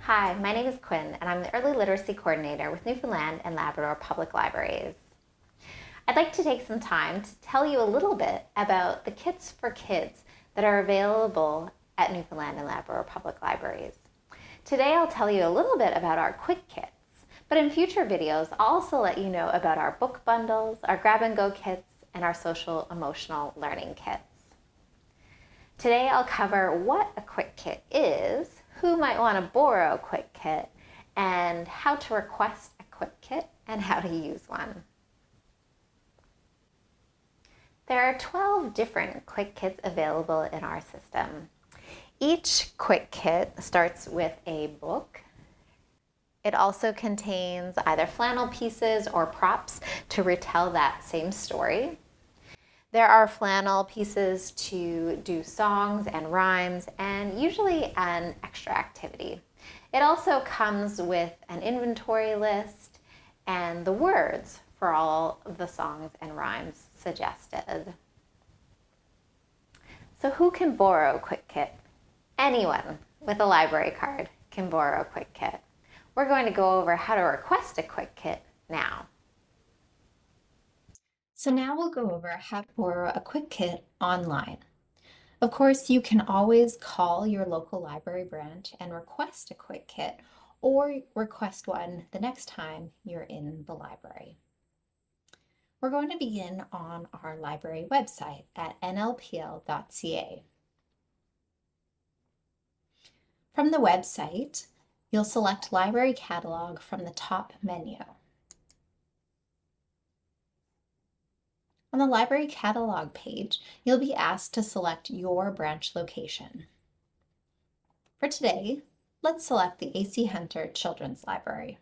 Hi, my name is Quinn, and I'm the Early Literacy Coordinator with Newfoundland and Labrador Public Libraries. I'd like to take some time to tell you a little bit about the kits for kids that are available at Newfoundland and Labrador Public Libraries. Today I'll tell you a little bit about our quick kits, but in future videos I'll also let you know about our book bundles, our grab-and-go kits, and our social emotional learning kits. Today I'll cover what a quick kit is, who might want to borrow a quick kit, and how to request a quick kit and how to use one. There are 12 different quick kits available in our system. Each quick kit starts with a book. It also contains either flannel pieces or props to retell that same story. There are flannel pieces to do songs and rhymes and usually an extra activity. It also comes with an inventory list and the words for all of the songs and rhymes suggested. So who can borrow a quick kit? Anyone with a library card can borrow a quick kit. We're going to go over how to request a quick kit now. So now we'll go over how to borrow a quick kit online. Of course, you can always call your local library branch and request a quick kit or request one the next time you're in the library. We're going to begin on our library website at nlpl.ca. From the website, you'll select Library Catalog from the top menu. On the Library Catalog page, you'll be asked to select your branch location. For today, let's select the A.C. Hunter Children's Library.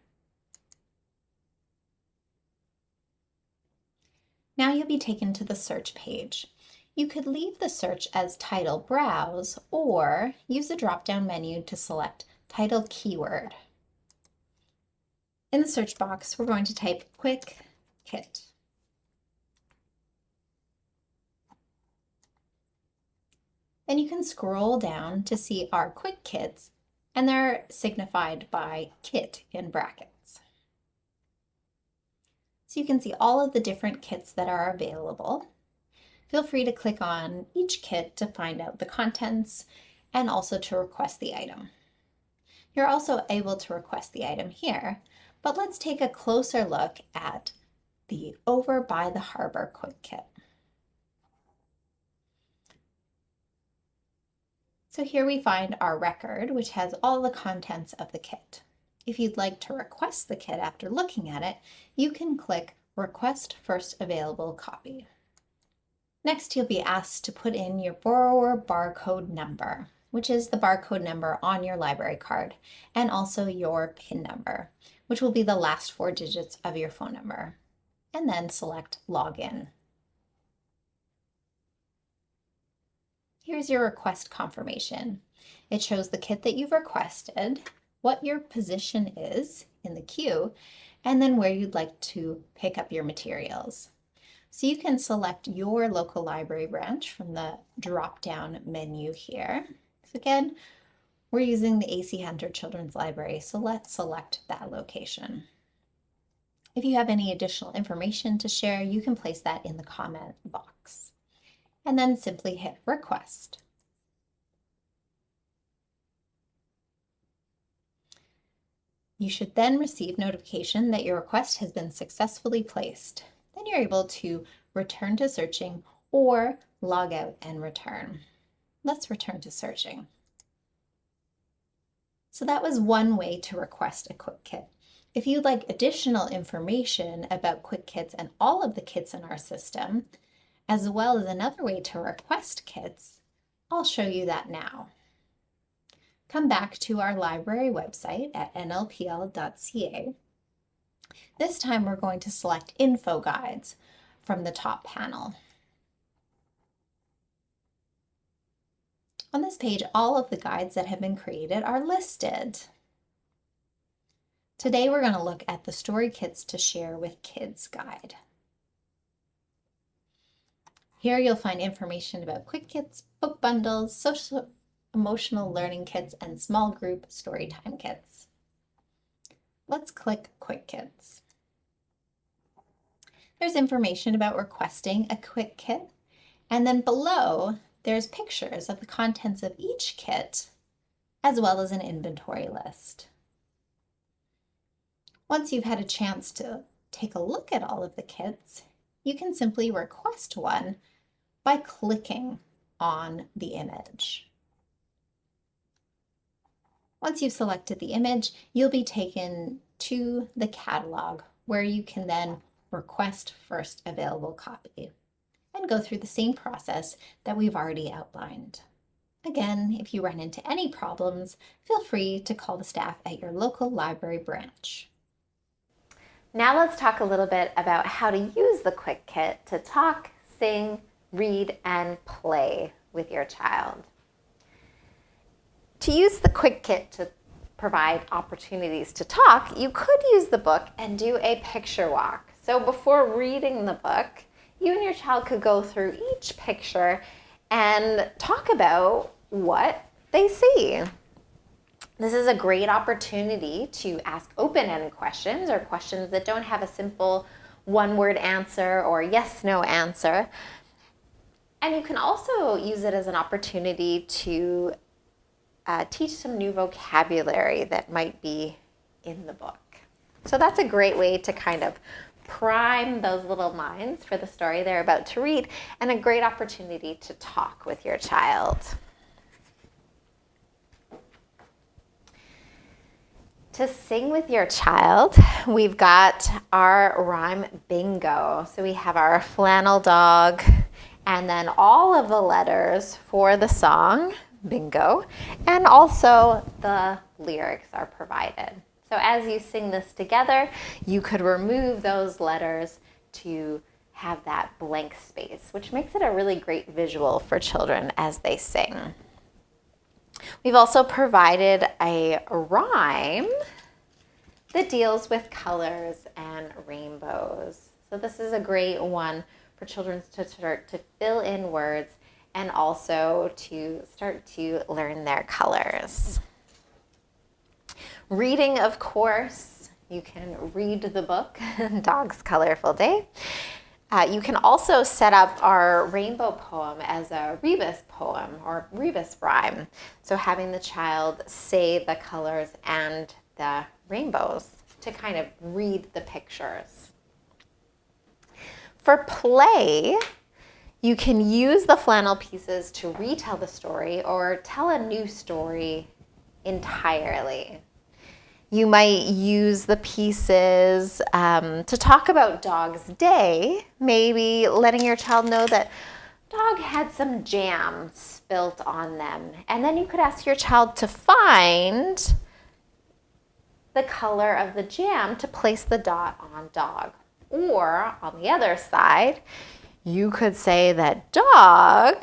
Now you'll be taken to the search page. You could leave the search as Title Browse or use the drop-down menu to select Title Keyword. In the search box, we're going to type Quick Kit. Then you can scroll down to see our quick kits, and they're signified by kit in brackets. So you can see all of the different kits that are available. Feel free to click on each kit to find out the contents and also to request the item. You're also able to request the item here, but let's take a closer look at the Over by the Harbor quick kit. So here we find our record, which has all the contents of the kit. If you'd like to request the kit after looking at it, you can click Request First Available Copy. Next, you'll be asked to put in your borrower barcode number, which is the barcode number on your library card, and also your PIN number, which will be the last 4 digits of your phone number, and then select Login. Here's your request confirmation. It shows the kit that you've requested, what your position is in the queue, and then where you'd like to pick up your materials. So you can select your local library branch from the drop-down menu here. So again, we're using the A.C. Hunter Children's Library, so let's select that location. If you have any additional information to share, you can place that in the comment box. And then simply hit Request. You should then receive notification that your request has been successfully placed. Then you're able to return to searching or log out and return. Let's return to searching. So that was one way to request a quick kit. If you'd like additional information about quick kits and all of the kits in our system, as well as another way to request kits, I'll show you that now. Come back to our library website at nlpl.ca. This time we're going to select Info Guides from the top panel. On this page, all of the guides that have been created are listed. Today we're going to look at the Story Kits to Share with Kids guide. Here you'll find information about quick kits, book bundles, social emotional learning kits, and small group storytime kits. Let's click Quick Kits. There's information about requesting a Quick Kit, and then below there's pictures of the contents of each kit, as well as an inventory list. Once you've had a chance to take a look at all of the kits, you can simply request one by clicking on the image. Once you've selected the image, you'll be taken to the catalog where you can then request first available copy and go through the same process that we've already outlined. Again, if you run into any problems, feel free to call the staff at your local library branch. Now let's talk a little bit about how to use the Quick Kit to talk, sing, read, and play with your child. To use the Quick Kit to provide opportunities to talk, you could use the book and do a picture walk. So before reading the book, you and your child could go through each picture and talk about what they see. This is a great opportunity to ask open-ended questions or questions that don't have a simple one-word answer or yes/no answer. And you can also use it as an opportunity to teach some new vocabulary that might be in the book. So that's a great way to kind of prime those little minds for the story they're about to read, and a great opportunity to talk with your child. To sing with your child, we've got our rhyme bingo. So we have our flannel dog, and then all of the letters for the song, bingo, and also the lyrics are provided. So as you sing this together, you could remove those letters to have that blank space, which makes it a really great visual for children as they sing. We've also provided a rhyme that deals with colors and rainbows. So this is a great one for children to start to fill in words and also to start to learn their colors. Reading, of course, you can read the book, Dog's Colorful Day. You can also set up our rainbow poem as a rebus poem or rebus rhyme. So having the child say the colors and the rainbows to kind of read the pictures. For play, you can use the flannel pieces to retell the story or tell a new story entirely. You might use the pieces to talk about Dog's Day, maybe letting your child know that Dog had some jam spilt on them. And then you could ask your child to find the color of the jam to place the dot on Dog. Or on the other side, you could say that Dog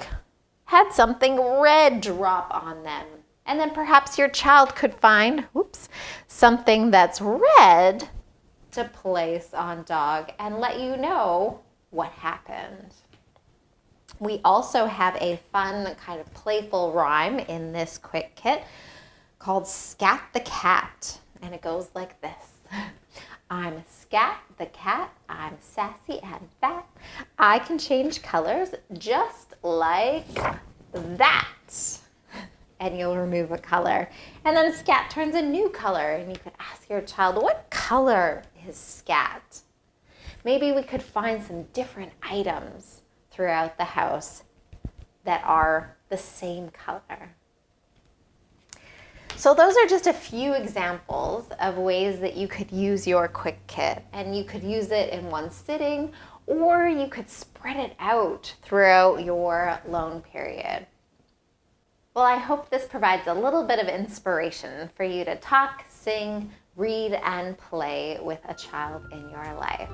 had something red drop on them. And then perhaps your child could find, something that's red to place on Dog and let you know what happened. We also have a fun kind of playful rhyme in this Quick Kit called Scat the Cat. And it goes like this. I'm Scat the cat, I'm sassy and fat. I can change colors just like that. And you'll remove a color. And then Scat turns a new color, and you could ask your child, what color is Scat? Maybe we could find some different items throughout the house that are the same color. So those are just a few examples of ways that you could use your Quick Kit, and you could use it in one sitting, or you could spread it out throughout your loan period. Well, I hope this provides a little bit of inspiration for you to talk, sing, read, and play with a child in your life.